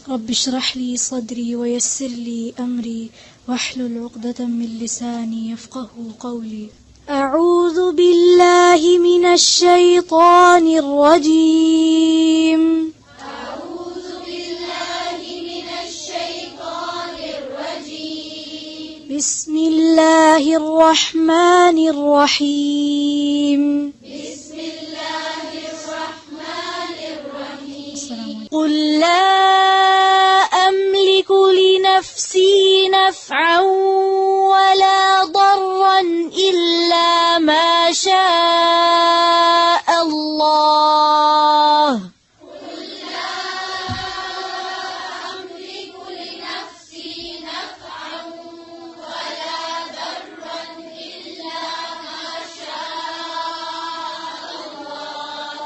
رب اشرح لي صدري ويسر لي أمري واحلل عقدة من لساني يفقه قولي. أعوذ بالله من الشيطان الرجيم. أعوذ بالله من الشيطان الرجيم. بسم الله الرحمن الرحيم. بسم الله الرحمن الرحيم. قل لا أملك لنفسي نفعا ولا ضرا إلا ما شاء الله. قل لا أملك لنفسي نفعا ولا ضرا إلا ما شاء الله.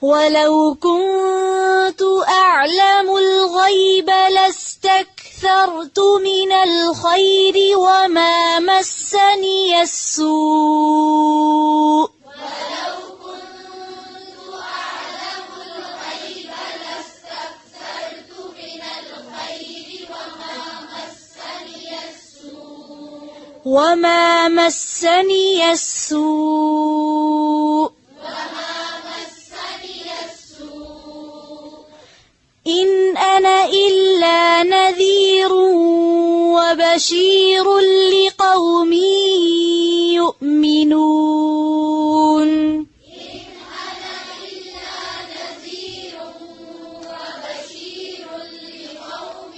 ولو كنت أعلم الغيب لاستكثرت من الخير وما مسني السوء. ولو كنت أعلم الغيب لاستكثرت من الخير وما مسني السوء. إن أنا إلا نذير وبشير لقوم يؤمنون. إن أنا إلا نذير وبشير لقوم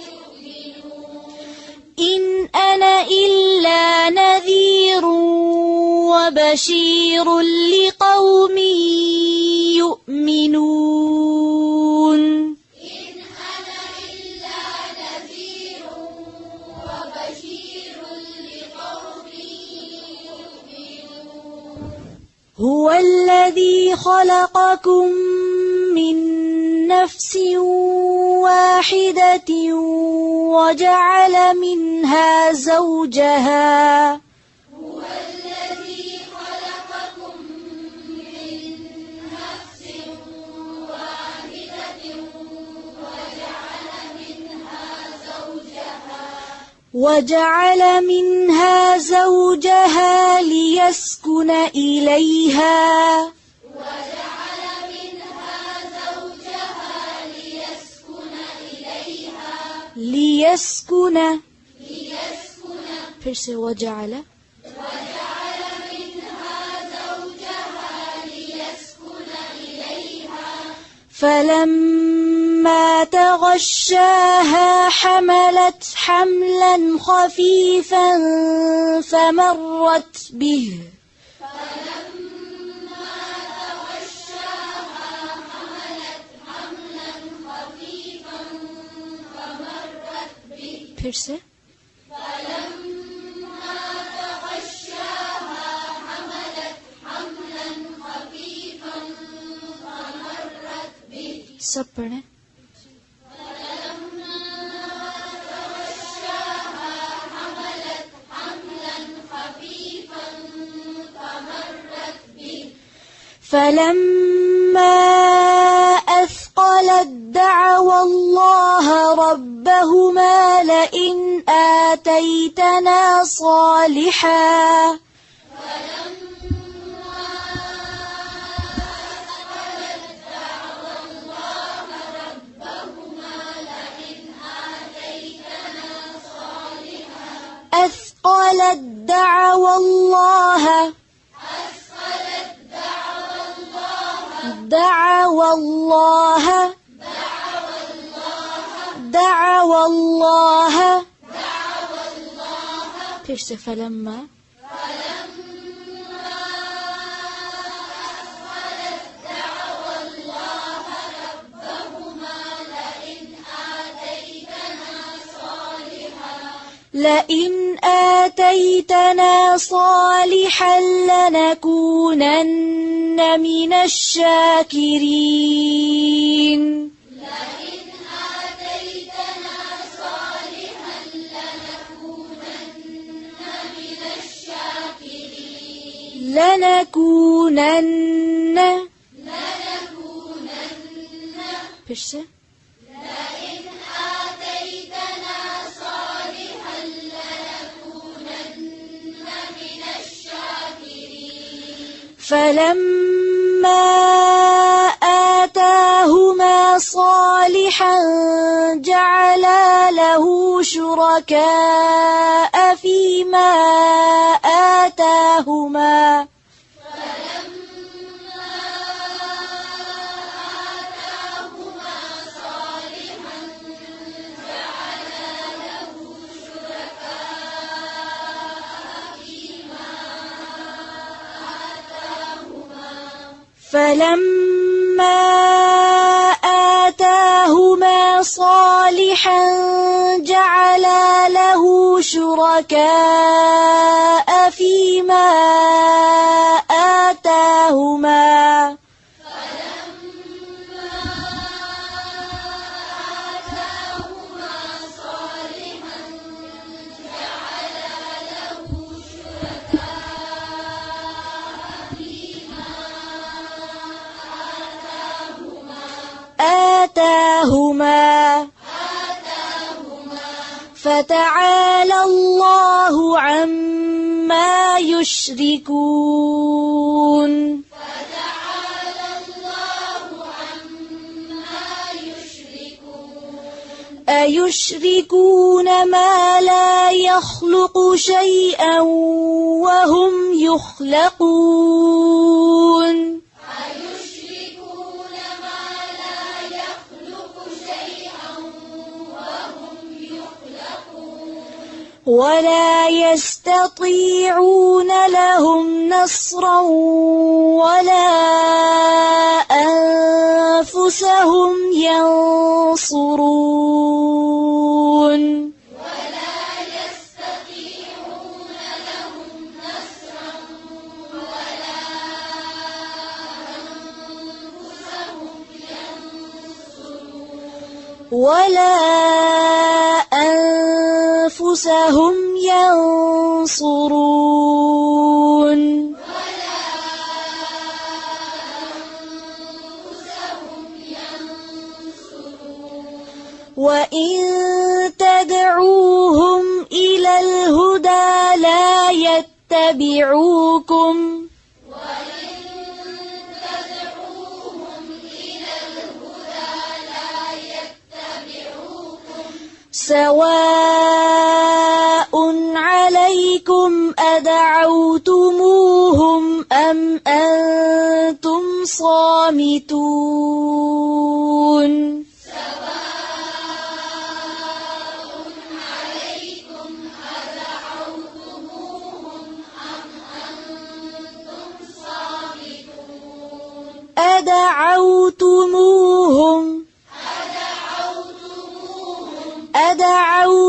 يؤمنون. إن أنا إلا نذير وبشير لقوم يؤمنون. إن أنا إلا نذير وبشير لقوم يؤمنون. هو الذي خلقكم من نفس واحدة وجعل منها زوجها. هو الذي خلقكم من نفس واحدة وجعل منها زوجها ليسكن إليها. ليسكن फिर से وجعل منها زوجها ليسكن إليها. فلما تغشاها حملت حملا خفيفا فمرت به. फिर से सब पढ़े. فلما أثقلت دعوا الله ربهما لئن آتيتنا صالحا. أثقلت دعوا الله دعوا الله फिर से فلما لئن آتيتنا صالحا لنكونن من الشاكرين. لئن آتيتنا صالحا لنكونن من الشاكرين. لنكونن لنكونن फिर से لنكونن فلما آتاهما صالحا جعلا له شركاء فيما آتاهما فلما آتاهما صالحا جعلا له شركاء فيما آتاهما فتعالى الله عما يشركون أيشركون ما لا يخلق شيئا وهم يخلقون ولا يستطيعون لهم نصرا ولا أنفسهم ينصرون ولا أنفسهم ينصرون وإن تدعوهم إلى الهدى لا يتبعوكم سواء عليكم أدعوتموهم أم أنتم صامتون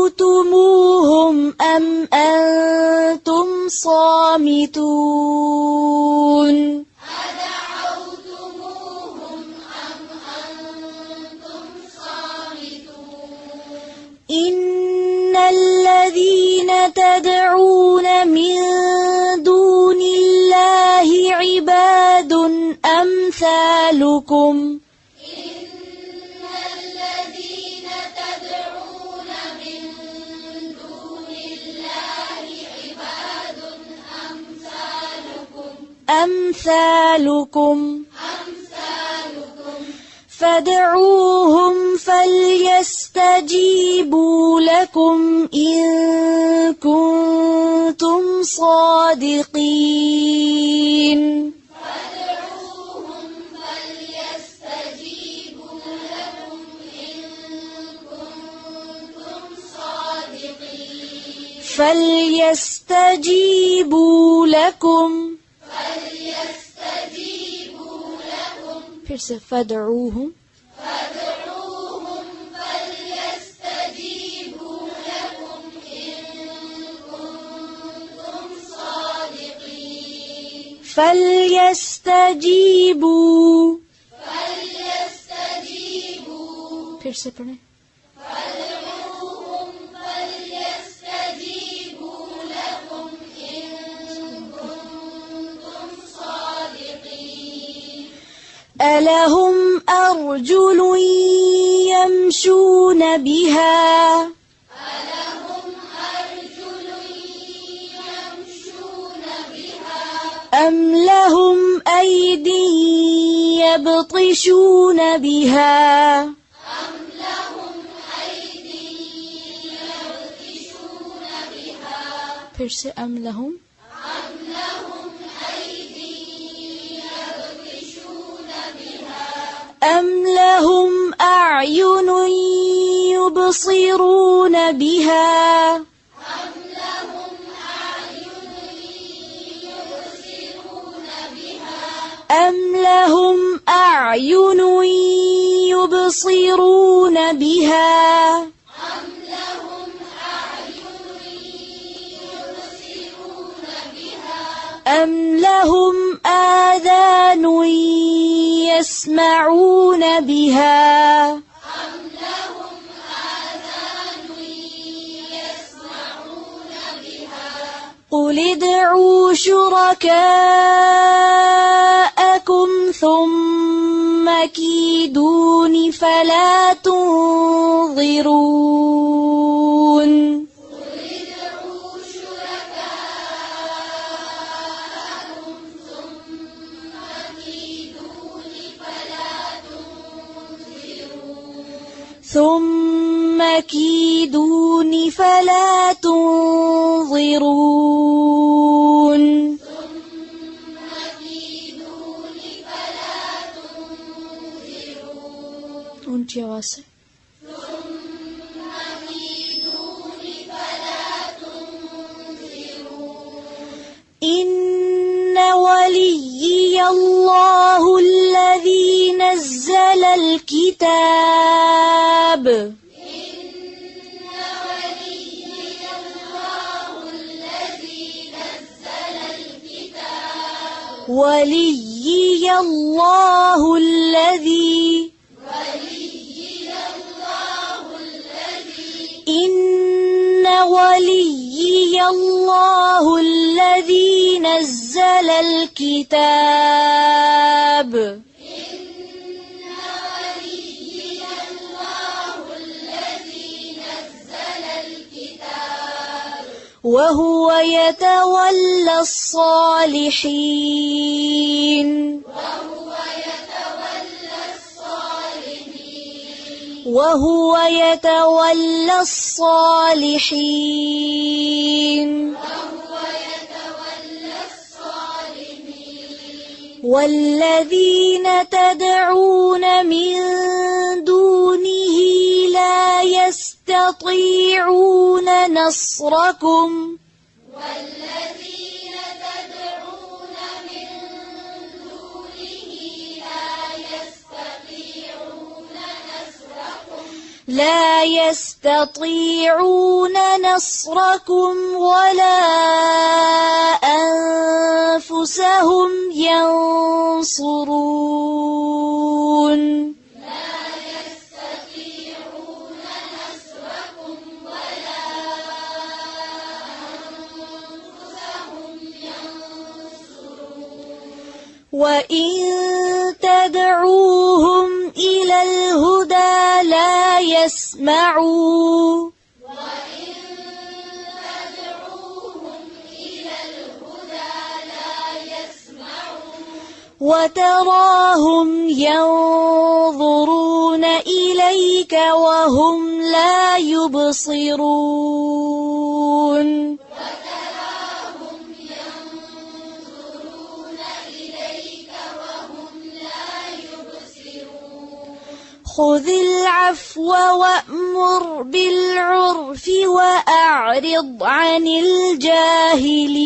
أدعوتموهم أم أنتم صامتون إن الذين تدعون من دون الله عباد أمثالكم فادعوهم فليستجيبوا لكم إن كنتم صادقين فليستجيبوا لكم فادعوهم فليستجيبوا لكم إن كنتم صادقين فليستجيبوا फिर से पढ़ें ألهم أرجل يمشون بها أم لهم أيد يبطشون بها أم لهم أيدي يبطشون بها फिर से أم لهم أيدي يبطشون بها أم لهم أعين يبصرون بها أم لهم أعين يبصرون بها أم لهم أعين يبصرون بها أم لهم أعين يبصرون بها أم لهم آذان يسمعون بها أم لهم آذان يسمعون بها قل ادعوا شركاءكم ثم كيدون فلا تنظرون قل ادعوا شركاءكم ثم كيدون فلا تنظرون ثم كيدون فلا تنظرون ثم كيدون فلا تنظرون ऊंची आवाज से ثم كيدون فلا تنظرون إن وليي الله الذي نزل الكتاب وليي الله الذي إن وليي الله الذي نزل الكتاب وهو يتولى الصالحين وهو يتولى الصالحين والذين تدعون من دونه لا يستطيعون نصركم والذين تدعون من دونه لا يستطيعون نصركم ولا أنفسهم ينصرون وإن تدعوهم إلى الهدى لا يسمعوا وتراهم ينظرون إليك وهم لا يبصرون خذ العفو وأمر بالعرف وأعرض عن الجاهلين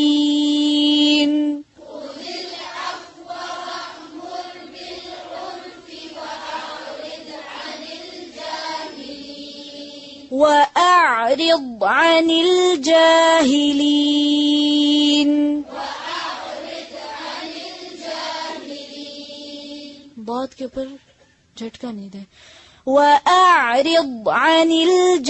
وأعرض عن الجاهلين बहुत के ऊपर झटका नहीं दे وأعرض عن الجاهلين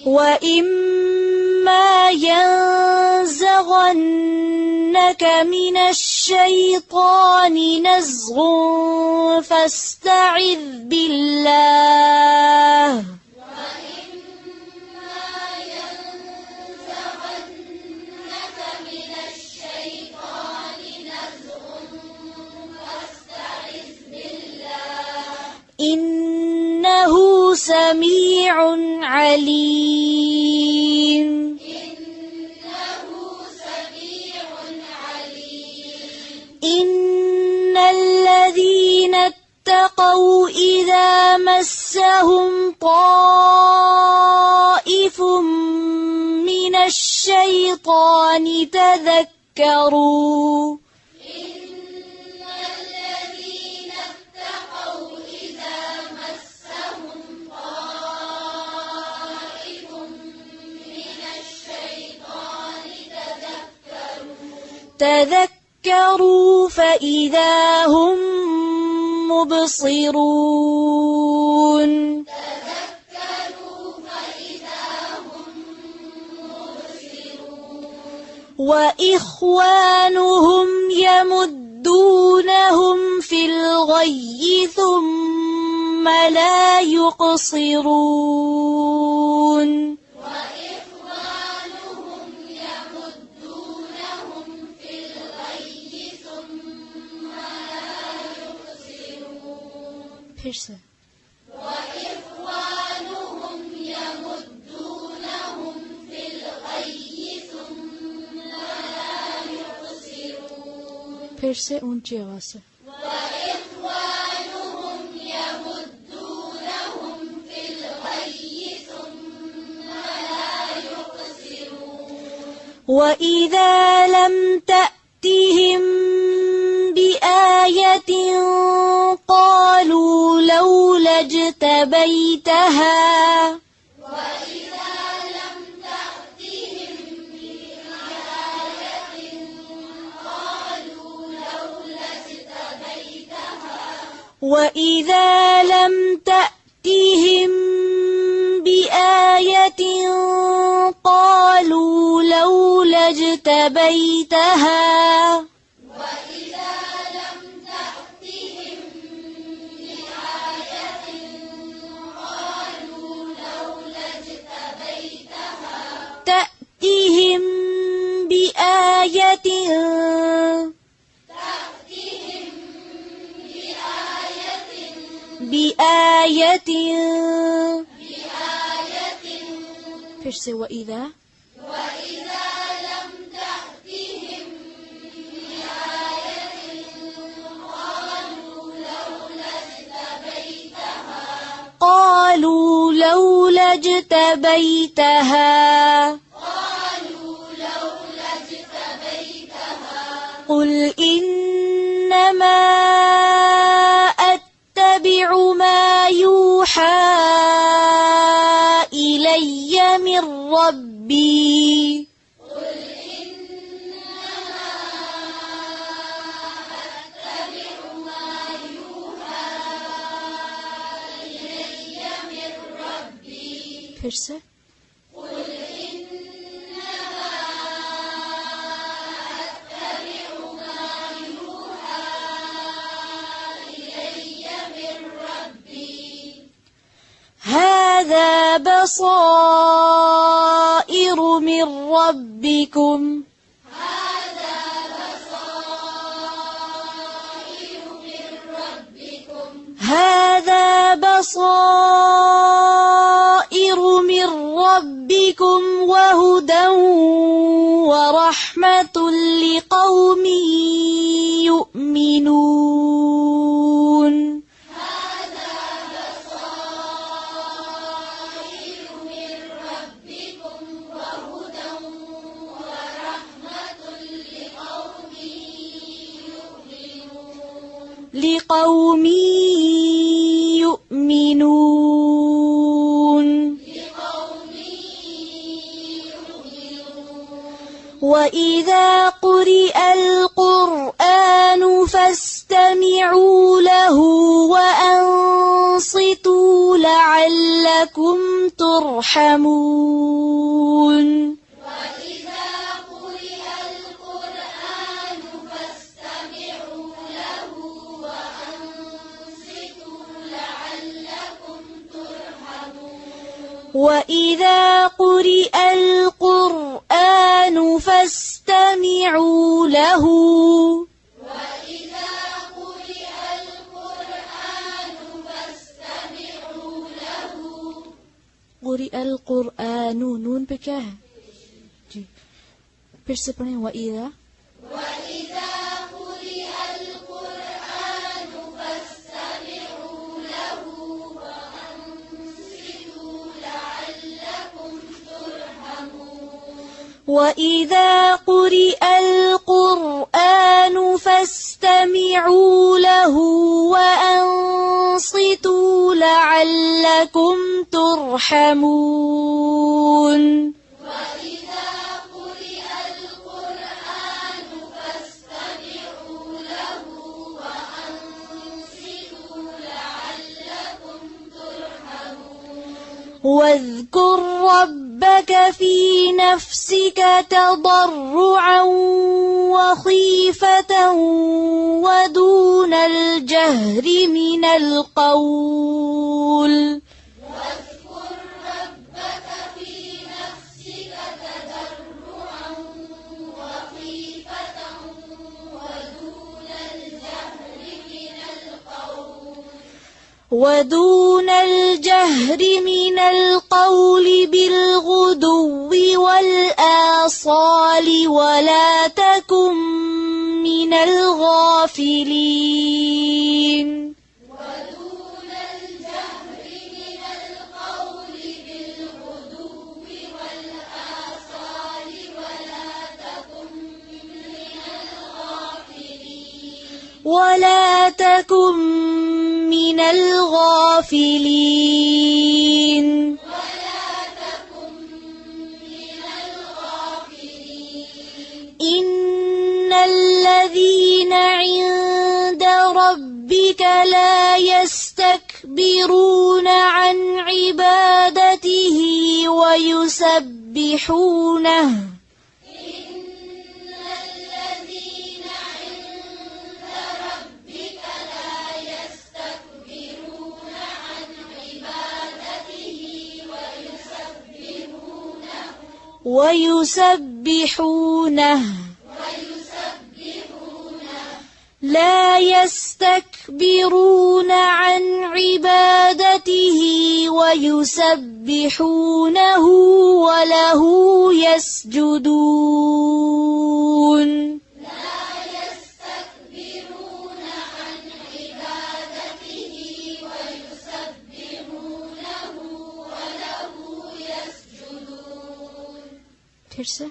وإما ينزغنك من الشيطان نزغ فاستعذ بالله سميع عليم. إن الذين اتقوا إذا مسهم طائف من الشيطان تذكروا فإذا هم مبصرون. وإخوانهم يمدونهم في الغي ثم لا يقصرون. وإخوانهم يمدونهم في الغي ثم لا يقصرون. وإخوانهم يمدونهم في الغي ثم لا يقصرون. وإذا لم تأتهم بآية قالوا لولا اجتبيتها. وإذا لم تأتهم بآية قالوا لولا اجتبيتها. وإذا لم تأتهم بآية قالوا لولا اجتبيتها. تأتهم بآية وإذا لم تأتهم بآية قالوا لولا اجتبيتها. قل إنما أتبع ما يوحى إلي من ربي. هذا بصائر من ربكم. هذا بصائر من ربكم وهدى ورحمة لقوم يؤمنون. لقوم يؤمنون. وإذا قرئ القرآن فاستمعوا له وأنصتوا لعلكم ترحمون. وإذا قرئ القرآن فاستمعوا له قرئ القرآن نون पे क्या है जी फिर से पढ़ें وإذا قرئ القرآن فاستمعوا له وأنصتوا لعلكم ترحمون وإذا قرئ القرآن فاستمعوا له وأنصتوا لعلكم ترحمون وإذا قرئ القرآن فاستمعوا له وأنصتوا لعلكم ترحمون واذكر ربك في نفسك تضرعا وخيفة ودون الجهر من القول واذكر ربك في نفسك تضرعا وخيفة ودون الجهر من القول بالغدو والآصال ولا تكن من الغافلين ودون الجهر من القول بالغدو والآصال ولا تكن من الغافلين إن الذين عند ربك لا يستكبرون عن عبادته ويسبحونه لا يستكبرون عن عبادته ويسبحونه وله يسجدون फिर से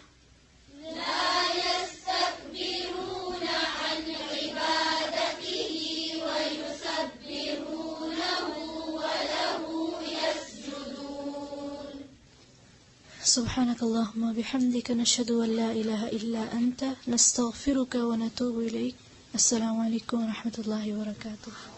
سبحانك اللهم وبحمدك نشهد أن لا إله إلا أنت نستغفرك ونتوب إليك السلام عليكم ورحمة الله وبركاته